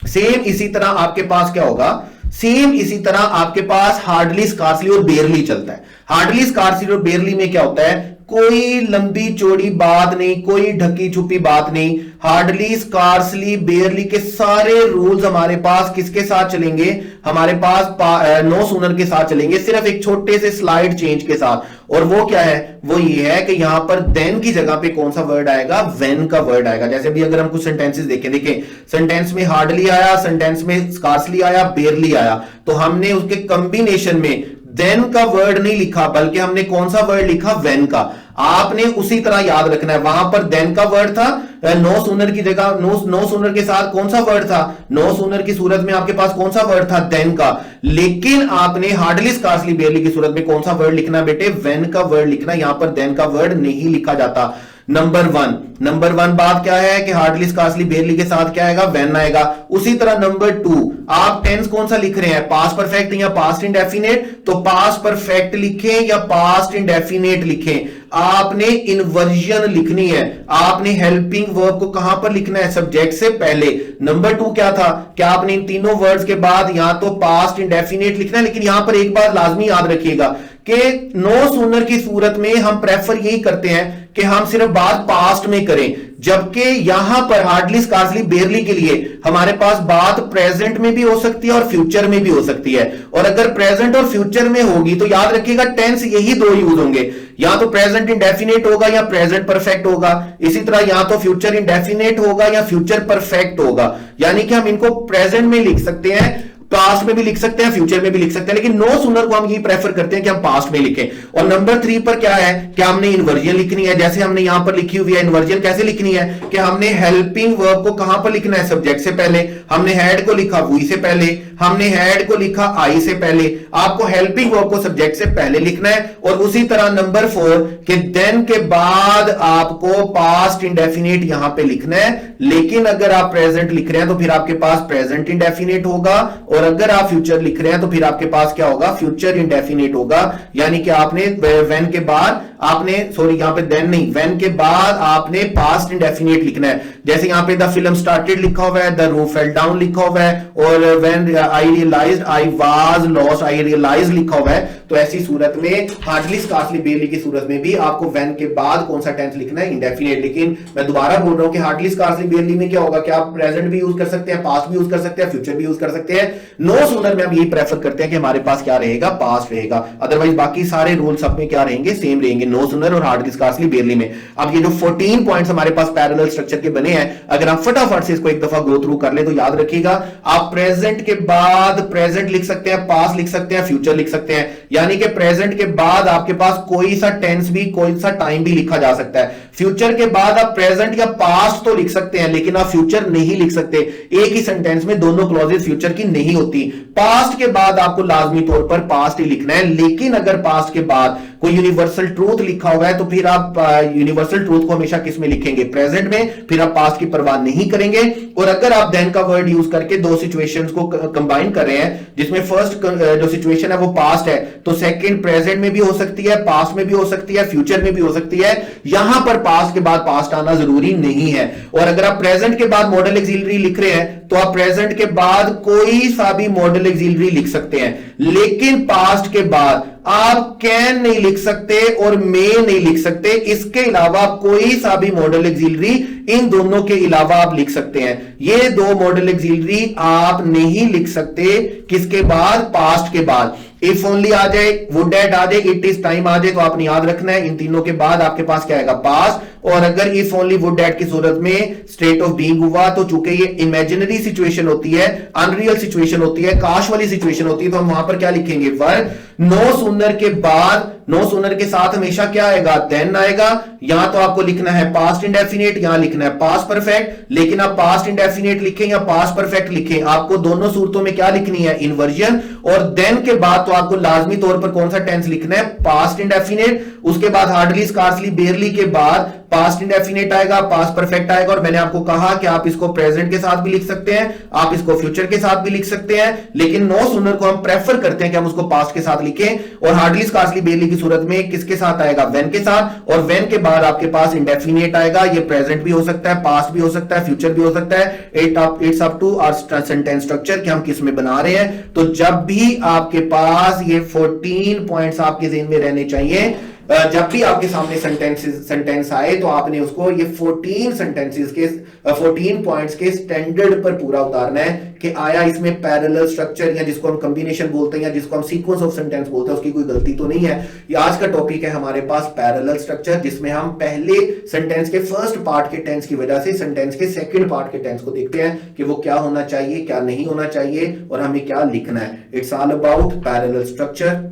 सेम इसी तरह आपके पास क्या होगा, सेम इसी तरह आपके पास हार्डली, स्कार्सली और बेयरली चलता है। हार्डली, स्कार्सली और बेयरली में क्या होता है, कोई लंबी चौड़ी बात नहीं, कोई ढकी छुपी बात नहीं। हार्डली, स्कार्सली, बेयरली के सारे रूल्स हमारे पास किसके साथ चलेंगे, हमारे पास नो सूनर के साथ चलेंगे, सिर्फ एक छोटे से स्लाइड चेंज के साथ। और वो क्या है, वो ये है कि यहां पर देन की जगह पे कौन सा वर्ड आएगा, वेन का वर्ड आएगा। जैसे भी अगर हम कुछ सेंटेंसेस देखें सेंटेंस में हार्डली आया, सेंटेंस में स्कार्सली आया, बेयरली आया, तो हमने उसके कॉम्बिनेशन में देन का वर्ड नहीं लिखा बल्कि हमने कौन सा वर्ड लिखा, वेन का। आपने उसी तरह याद रखना है, वहां पर देन का वर्ड था, नो सूनर की जगह नो सूनर के साथ कौन सा वर्ड था, नो सूनर की सूरत में आपके पास कौन सा वर्ड था, देन का। लेकिन आपने हार्डली, स्कार्सली, बेयरली की सूरत में कौन सा वर्ड लिखना बेटे, वेन का वर्ड लिखना। यहां पर देन का वर्ड नहीं लिखा जाता। नंबर 1 बात क्या है कि हार्डली, स्कार्सली, बेयरली के साथ क्या आएगा, वेन आएगा। उसी तरह नंबर 2, आप टेंस कौन सा लिख रहे हैं, पास्ट परफेक्ट या पास्ट इंडेफिनिट, तो पास्ट परफेक्ट लिखें या पास्ट इंडेफिनिट लिखें। आपने इन्वर्जन लिखनी है, आपने हेल्पिंग वर्ब को कहां पर लिखना है, सब्जेक्ट से पहले। नंबर 2 क्या था कि आपने इन तीनों वर्ड्स के बाद यहां तो पास्ट इंडेफिनिट लिखना है। लेकिन यहां पर एक बात लाजमी याद रखिएगा कि नो सूनर की सूरत में हम प्रेफर यही करते हैं कि हम सिर्फ बात पास्ट में करें, जबकि यहां पर हार्डली, स्कार्सली, बेयरली के लिए हमारे पास बात प्रेजेंट में भी हो सकती है और फ्यूचर में भी हो सकती है। और अगर प्रेजेंट और फ्यूचर में होगी तो याद रखिएगा टेंस यही 2 यूज होंगे, या तो प्रेजेंट इंडेफिनिट होगा या प्रेजेंट परफेक्ट होगा। इसी तरह या तो फ्यूचर इंडेफिनिट होगा या फ्यूचर परफेक्ट होगा। यानी कि हम इनको प्रेजेंट में लिख सकते हैं, पास्ट में भी लिख सकते हैं, फ्यूचर में भी लिख सकते हैं, लेकिन नो सूनर को हम ये प्रेफर करते हैं कि हम पास्ट में लिखें। और नंबर 3 पर क्या है कि हमने इन्वर्जन लिखनी है। जैसे हमने यहां पर लिखी हुई है, इन्वर्जन कैसे लिखनी है कि हमने हेल्पिंग वर्ब को कहां पर लिखना है, सब्जेक्ट से पहले। हमने हैड को लिखा वी से पहले, हमने हैड को लिखा आई से पहले। आपको हेल्पिंग वर्ब को सब्जेक्ट से पहले लिखना है। और उसी तरह नंबर 4 कि देन के बाद आपको पास्ट इंडेफिनिट यहां पे लिखना है। लेकिन अगर आप प्रेजेंट लिख रहे हैं तो फिर आपके पास प्रेजेंट इंडेफिनिट होगा, और अगर आप फ्यूचर लिख रहे हैं तो फिर आपके पास क्या होगा, फ्यूचर इंडेफिनिट होगा। यानी कि आपने वेन के बाद आपने, सॉरी यहां पे देन नहीं, वेन के बाद आपने पास्ट इंडेफिनिट लिखना है। जैसे यहां पे द फिल्म स्टार्टेड लिखा हुआ है, द रूफ फेल डाउन लिखा हुआ है, और when I realised I was lost, I realise लिखा हुआ है। तो ऐसी सूरत में हार्डली, स्कार्सली, बेयरली की सूरत में भी आपको वेन के बाद कौन सा टेंस लिखना है, इंडेफिनिट। लेकिन मैं दोबारा बोल रहा हूं कि हार्डली, स्कार्सली, बेयरली में क्या होगा कि आप प्रेजेंट भी यूज कर सकते हैं, पास्ट भी यूज कर सकते हैं, फ्यूचर भी यूज कर सकते हैं। नो सूनर में हम यही प्रेफर करते हैं कि हमारे पास क्या रहेगा, पास्ट रहेगा। अदरवाइज बाकी सारे रूल सब में क्या रहेंगे, सेम रहेंगे। लिखेंगे, नो सूनर और हार्डली स्कार्सली बेयरली में। अब ये जो 14 पॉइंट्स हमारे पास पैरेलल स्ट्रक्चर के बने हैं, अगर हम फटाफट से इसको एक दफा गो थ्रू कर ले तो याद रखिएगा, आप प्रेजेंट के बाद प्रेजेंट लिख सकते हैं, पास्ट लिख सकते हैं, फ्यूचर लिख सकते हैं। यानी कि प्रेजेंट के बाद आपके पास कोई सा टेंस भी, कोई सा टाइम भी लिखा जा सकता है। फ्यूचर के बाद आप प्रेजेंट या पास्ट तो लिख सकते हैं, लेकिन आप फ्यूचर नहीं लिख सकते। एक ही सेंटेंस में दोनों क्लॉजेस फ्यूचर की नहीं होती। पास्ट के बाद आपको लाजमी तौर पर पास्ट ही लिखना है, लेकिन अगर पास्ट के बाद कोई यूनिवर्सल ट्रूथ लिखा हुआ है तो फिर आप यूनिवर्सल ट्रूथ को हमेशा किस में लिखेंगे, प्रेजेंट में, फिर आप पास्ट की परवाह नहीं करेंगे। और अगर आप देन का वर्ड यूज करके दो सिचुएशंस को कंबाइन कर रहे हैं, जिसमें फर्स्ट जो सिचुएशन है वो पास्ट है, तो सेकंड प्रेजेंट में भी हो सकती है, पास्ट में भी हो सकती है, फ्यूचर में भी हो सकती है। यहां पर पास्ट के बाद पास्ट आना जरूरी नहीं है। और अगर आप प्रेजेंट के बाद मॉडल एक्सिलरी लिख रहे हैं तो आप प्रेजेंट के बाद कोई सा भी मॉडल एक्सिलरी लिख सकते हैं, लेकिन पास्ट के बाद आप कैन नहीं लिख सकते और मे नहीं लिख सकते। इसके अलावा कोई सा भी मॉडल एक्सिलरी, इन दोनों के अलावा आप लिख सकते हैं। ये दो मॉडल एक्सिलरी आप नहीं लिख सकते किसके बाद, पास्ट के बाद। इफ ओनली आ जाए, वुड एट आ जाए, इट इज टाइम आ जाए, तो आपने याद रखना है इन तीनों के बाद आपके पास क्या आएगा, पास्ट। और अगर इफ ओनली वुड एट की सूरत में स्टेट ऑफ बीइंग हुआ तो चूंकि ये इमेजिनरी सिचुएशन होती है, अनरियल सिचुएशन होती है, काश वाली सिचुएशन होती है, तो हम वहां पर क्या लिखेंगे, वर। नो सूनर के बाद, नो सूनर के साथ हमेशा क्या आएगा, देन आएगा। यहां तो आपको लिखना है पास्ट इंडेफिनिट, यहां लिखना है पास्ट परफेक्ट, लेकिन आप पास्ट इंडेफिनिट लिखें या पास्ट परफेक्ट लिखें, आपको दोनों सूरतों में क्या लिखनी है, इन्वर्जन। और देन के बाद तो आपको लाजमी तौर पर कौन सा टेंस लिखना है, पास्ट इंडेफिनिट। उसके बाद हार्डली स्कार्सली बेयरली के बाद पास्ट इंडेफिनिट आएगा, पास्ट परफेक्ट आएगा। और मैंने आपको कहा कि आप इसको प्रेजेंट के साथ भी लिख सकते हैं, आप इसको फ्यूचर के साथ भी लिख सकते हैं, लेकिन नो सूनर को हम प्रेफर करते हैं कि हम उसको पास्ट के साथ लिखें। और हार्डली स्कार्सली बेयरली की सूरत में किसके साथ आएगा, वेन के साथ। और वेन के बाद आपके पास इंडेफिनिट आएगा, ये प्रेजेंट भी हो सकता है, पास्ट भी हो सकता है, फ्यूचर भी हो सकता है। It's up to our sentence structure कि हम किस में बना रहे हैं। तो जब भी आपके पास ये 14 पॉइंट्स आपके ज़हन में रहने चाहिए, जब भी आपके सामने सेंटेंस आए तो आपने उसको ये 14 सेंटेंसेस के 14 पॉइंट्स के स्टैंडर्ड पर पूरा उतारना है कि आया इसमें पैरेलल स्ट्रक्चर, या जिसको हम कॉम्बिनेशन बोलते हैं, या जिसको हम सीक्वेंस ऑफ सेंटेंस बोलते हैं, उसकी कोई गलती तो नहीं है। ये आज का टॉपिक है हमारे पास पैरेलल स्ट्रक्चर, जिसमें हम पहले सेंटेंस के फर्स्ट पार्ट के टेंस की वजह से सेंटेंस के सेकंड पार्ट के टेंस को देखते हैं कि वो क्या होना चाहिए, क्या नहीं होना चाहिए, और हमें क्या लिखना है। It's all about parallel structure.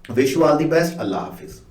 Wish you all the best. Allah Hafiz.